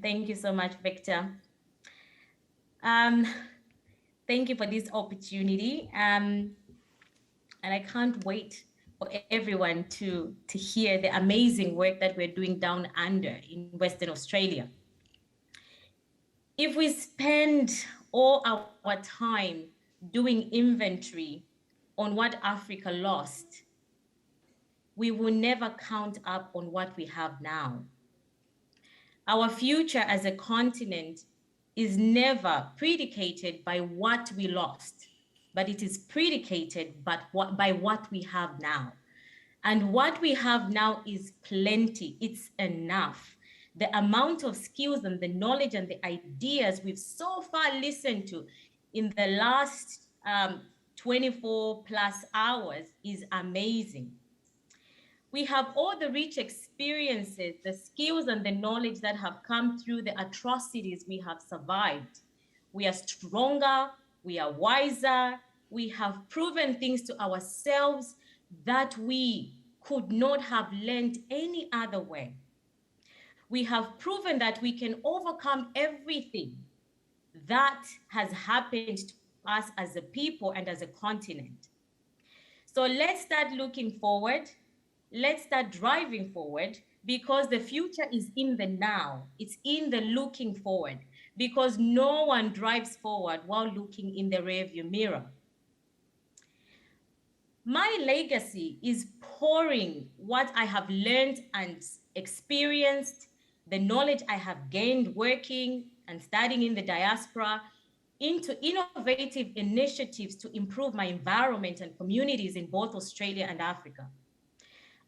Thank you so much, Victor. Thank you for this opportunity. And I can't wait for everyone to hear the amazing work that we're doing down under in Western Australia. If we spend all our time doing inventory on what Africa lost, we will never count up on what we have now. Our future as a continent is never predicated by what we lost, but it is predicated by what we have now. And what we have now is plenty, it's enough. The amount of skills and the knowledge and the ideas we've so far listened to in the last 24 plus hours is amazing. We have all the rich experiences, the skills and the knowledge that have come through the atrocities we have survived. We are stronger, we are wiser, we have proven things to ourselves that we could not have learned any other way. We have proven that we can overcome everything that has happened to us as a people and as a continent. So let's start looking forward. Let's start driving forward, because the future is in the now. It's in the looking forward, because no one drives forward while looking in the rearview mirror. My legacy is pouring what I have learned and experienced, the knowledge I have gained working and studying in the diaspora, into innovative initiatives to improve my environment and communities in both Australia and Africa.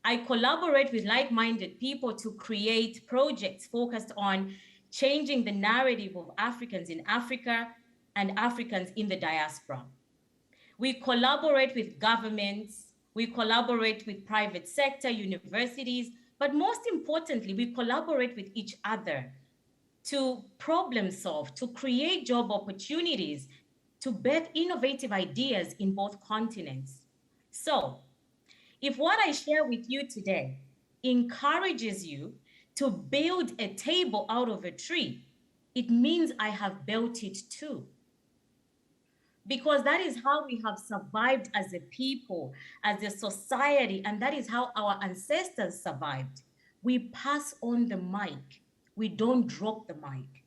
I collaborate with like-minded people to create projects focused on changing the narrative of Africans in Africa and Africans in the diaspora. We collaborate with governments, we collaborate with private sector, universities, but most importantly, we collaborate with each other to problem solve, to create job opportunities, to birth innovative ideas in both continents. So, if what I share with you today encourages you to build a table out of a tree, it means I have built it too. Because that is how we have survived as a people, as a society, and that is how our ancestors survived. We pass on the mic. We don't drop the mic.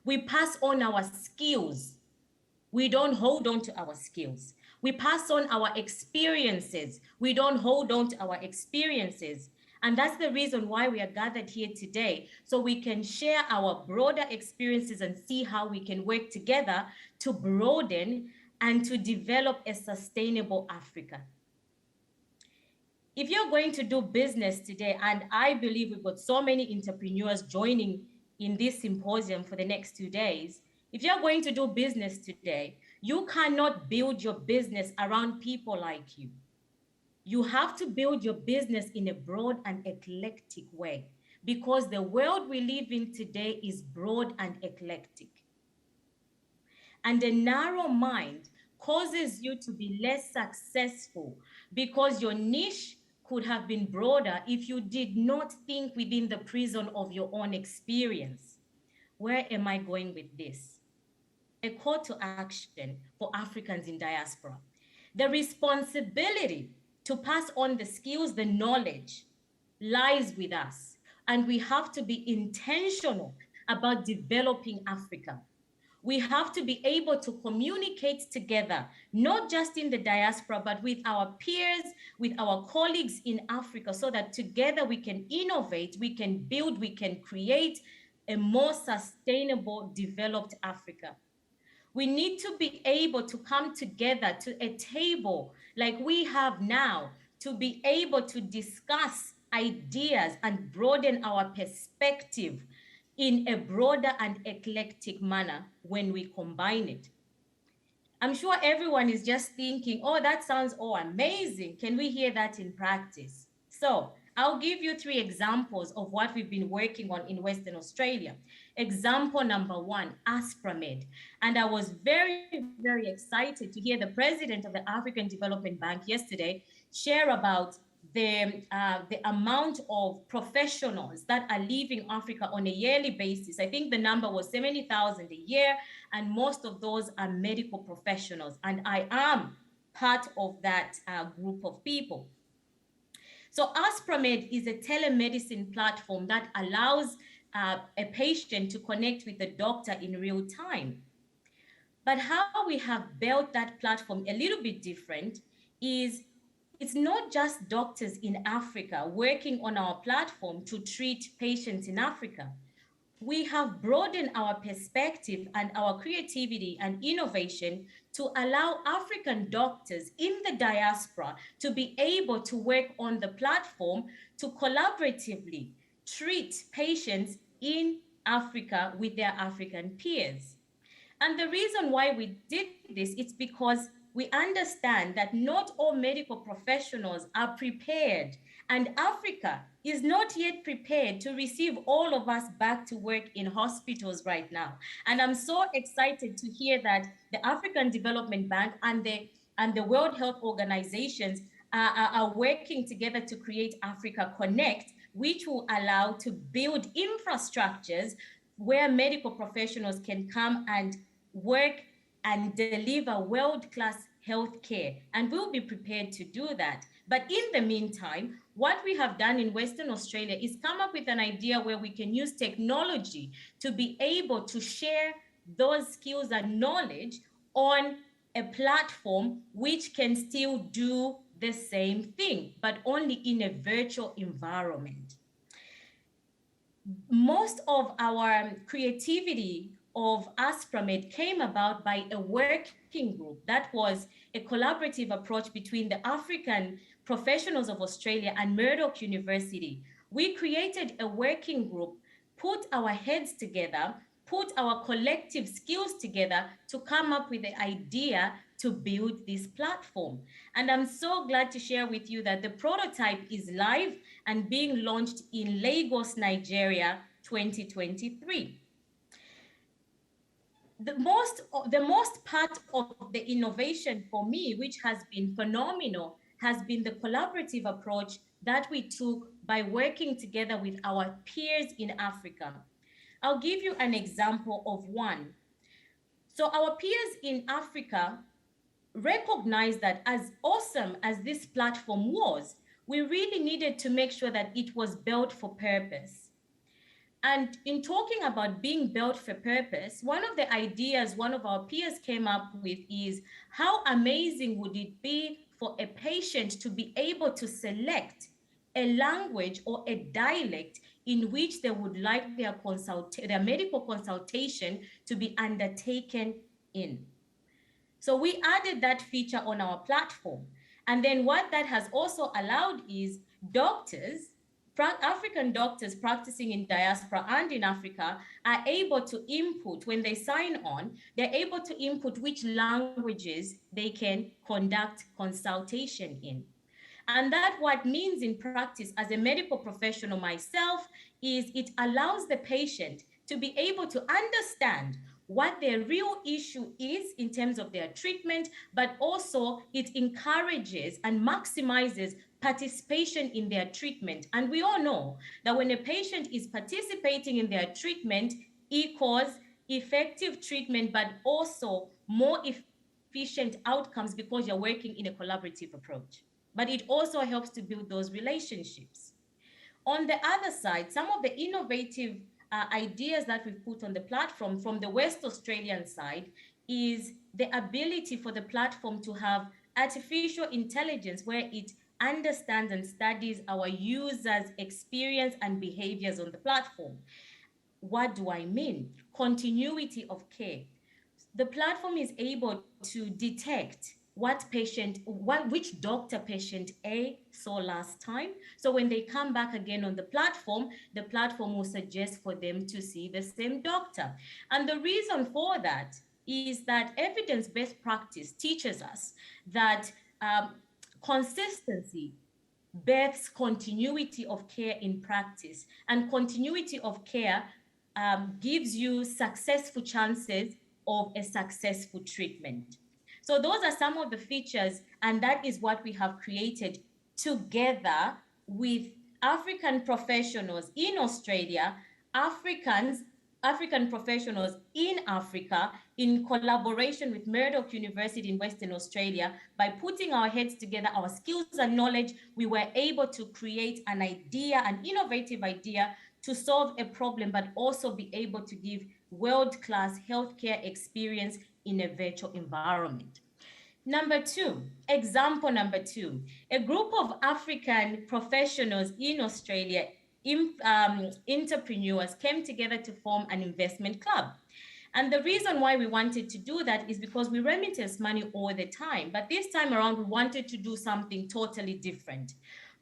We pass on our skills. We don't hold on to our skills. We pass on our experiences. We don't hold on to our experiences. And that's the reason why we are gathered here today, so we can share our broader experiences and see how we can work together to broaden and to develop a sustainable Africa. If you're going to do business today, and I believe we've got so many entrepreneurs joining in this symposium for the next 2 days, if you're going to do business today, you cannot build your business around people like you. You have to build your business in a broad and eclectic way, because the world we live in today is broad and eclectic. And a narrow mind causes you to be less successful, because your niche could have been broader if you did not think within the prison of your own experience. Where am I going with this? A call to action for Africans in diaspora. The responsibility to pass on the skills, the knowledge, lies with us. And we have to be intentional about developing Africa. We have to be able to communicate together, not just in the diaspora, but with our peers, with our colleagues in Africa, so that together we can innovate, we can build, we can create a more sustainable, developed Africa. We need to be able to come together to a table like we have now, to be able to discuss ideas and broaden our perspective in a broader and eclectic manner when we combine it. I'm sure everyone is just thinking, oh, that sounds amazing. Can we hear that in practice? So I'll give you 3 examples of what we've been working on in Western Australia. Example number 1, ASPRAMED. And I was very, very excited to hear the president of the African Development Bank yesterday share about the amount of professionals that are leaving Africa on a yearly basis. I think the number was 70,000 a year, and most of those are medical professionals. And I am part of that group of people. So AspraMed is a telemedicine platform that allows a patient to connect with the doctor in real time. But how we have built that platform a little bit different is it's not just doctors in Africa working on our platform to treat patients in Africa. We have broadened our perspective and our creativity and innovation to allow African doctors in the diaspora to be able to work on the platform to collaboratively treat patients in Africa with their African peers. And the reason why we did this is because we understand that not all medical professionals are prepared, and Africa is not yet prepared to receive all of us back to work in hospitals right now. And I'm so excited to hear that the African Development Bank and the World Health Organizations are working together to create Africa Connect, which will allow to build infrastructures where medical professionals can come and work and deliver world-class healthcare, and we'll be prepared to do that. But in the meantime, what we have done in Western Australia is come up with an idea where we can use technology to be able to share those skills and knowledge on a platform which can still do the same thing, but only in a virtual environment. Most of our creativity of AspraMed came about by a working group that was a collaborative approach between the African professionals of Australia and Murdoch University. We created a working group, put our heads together, put our collective skills together to come up with the idea to build this platform. And I'm so glad to share with you that the prototype is live and being launched in Lagos, Nigeria, 2023. The most part of the innovation for me, which has been phenomenal, has been the collaborative approach that we took by working together with our peers in Africa. I'll give you an example of one. So our peers in Africa recognized that as awesome as this platform was, we really needed to make sure that it was built for purpose. And in talking about being built for purpose, one of the ideas one of our peers came up with is how amazing would it be for a patient to be able to select a language or a dialect in which they would like their medical consultation to be undertaken in. So we added that feature on our platform. And then what that has also allowed is doctors, African doctors practicing in diaspora and in Africa are able to input, when they sign on, they're able to input which languages they can conduct consultation in. And that what means in practice as a medical professional myself is it allows the patient to be able to understand what their real issue is in terms of their treatment, but also it encourages and maximizes participation in their treatment. And we all know that when a patient is participating in their treatment equals effective treatment, but also more efficient outcomes because you're working in a collaborative approach. But it also helps to build those relationships. On the other side, some of the innovative ideas that we've put on the platform from the West Australian side is the ability for the platform to have artificial intelligence where it understands and studies our users' experience and behaviors on the platform. What do I mean? Continuity of care. The platform is able to detect which doctor patient A saw last time. So when they come back again on the platform will suggest for them to see the same doctor. And the reason for that is that evidence-based practice teaches us that consistency births continuity of care in practice, and continuity of care gives you successful chances of a successful treatment. So those are some of the features, and that is what we have created together with African professionals in Australia, African professionals in Africa, in collaboration with Murdoch University in Western Australia. By putting our heads together, our skills and knowledge, we were able to create an idea, an innovative idea to solve a problem, but also be able to give world-class healthcare experience in a virtual environment. Number two, example number two, a group of African professionals in Australia, entrepreneurs, came together to form an investment club. And the reason why we wanted to do that is because we remittance money all the time. But this time around, we wanted to do something totally different.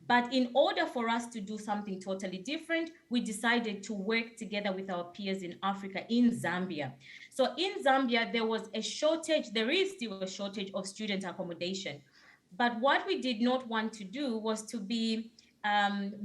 But in order for us to do something totally different, we decided to work together with our peers in Africa, in Zambia. So in Zambia, there was a shortage, there is still a shortage of student accommodation. But what we did not want to do was to be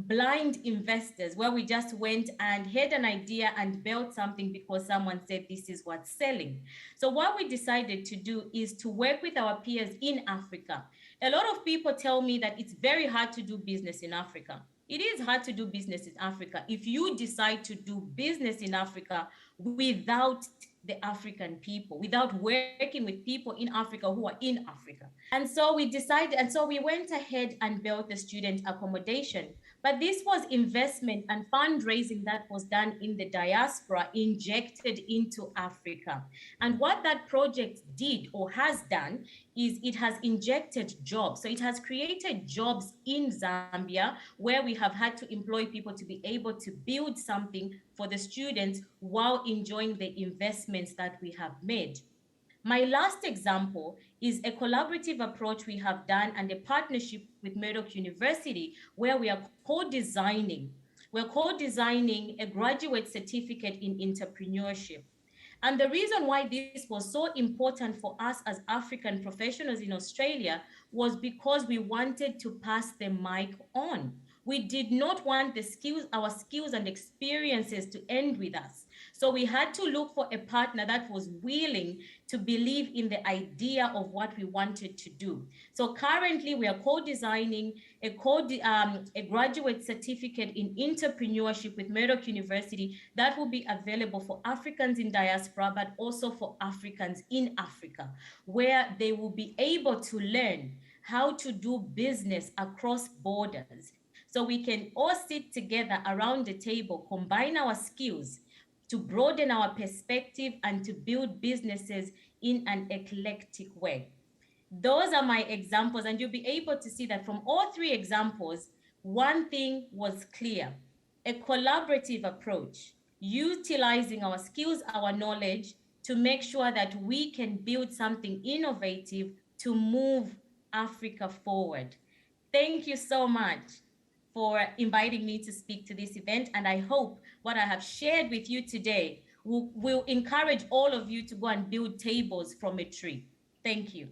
blind investors, where we just went and had an idea and built something because someone said this is what's selling. So what we decided to do is to work with our peers in Africa. A lot of people tell me that it's very hard to do business in Africa. It is hard to do business in Africa if you decide to do business in Africa without the African people, without working with people in Africa who are in Africa. And so we decided, and so we went ahead and built the student accommodation. But this was investment and fundraising that was done in the diaspora, injected into Africa. And what that project did or has done is it has injected jobs. So it has created jobs in Zambia, where we have had to employ people to be able to build something for the students while enjoying the investments that we have made. My last example is a collaborative approach we have done and a partnership with Murdoch University, where we are co-designing. We're co-designing a graduate certificate in entrepreneurship. And the reason why this was so important for us as African professionals in Australia was because we wanted to pass the mic on. We did not want our skills and experiences to end with us. So we had to look for a partner that was willing to believe in the idea of what we wanted to do. So currently we are co-designing a graduate certificate in entrepreneurship with Murdoch University that will be available for Africans in diaspora, but also for Africans in Africa, where they will be able to learn how to do business across borders. So we can all sit together around the table, combine our skills to broaden our perspective and to build businesses in an eclectic way. Those are my examples, and you'll be able to see that from all three examples, one thing was clear: a collaborative approach, utilizing our skills, our knowledge to make sure that we can build something innovative to move Africa forward. Thank you so much for inviting me to speak to this event. And I hope what I have shared with you today will encourage all of you to go and build tables from a tree. Thank you.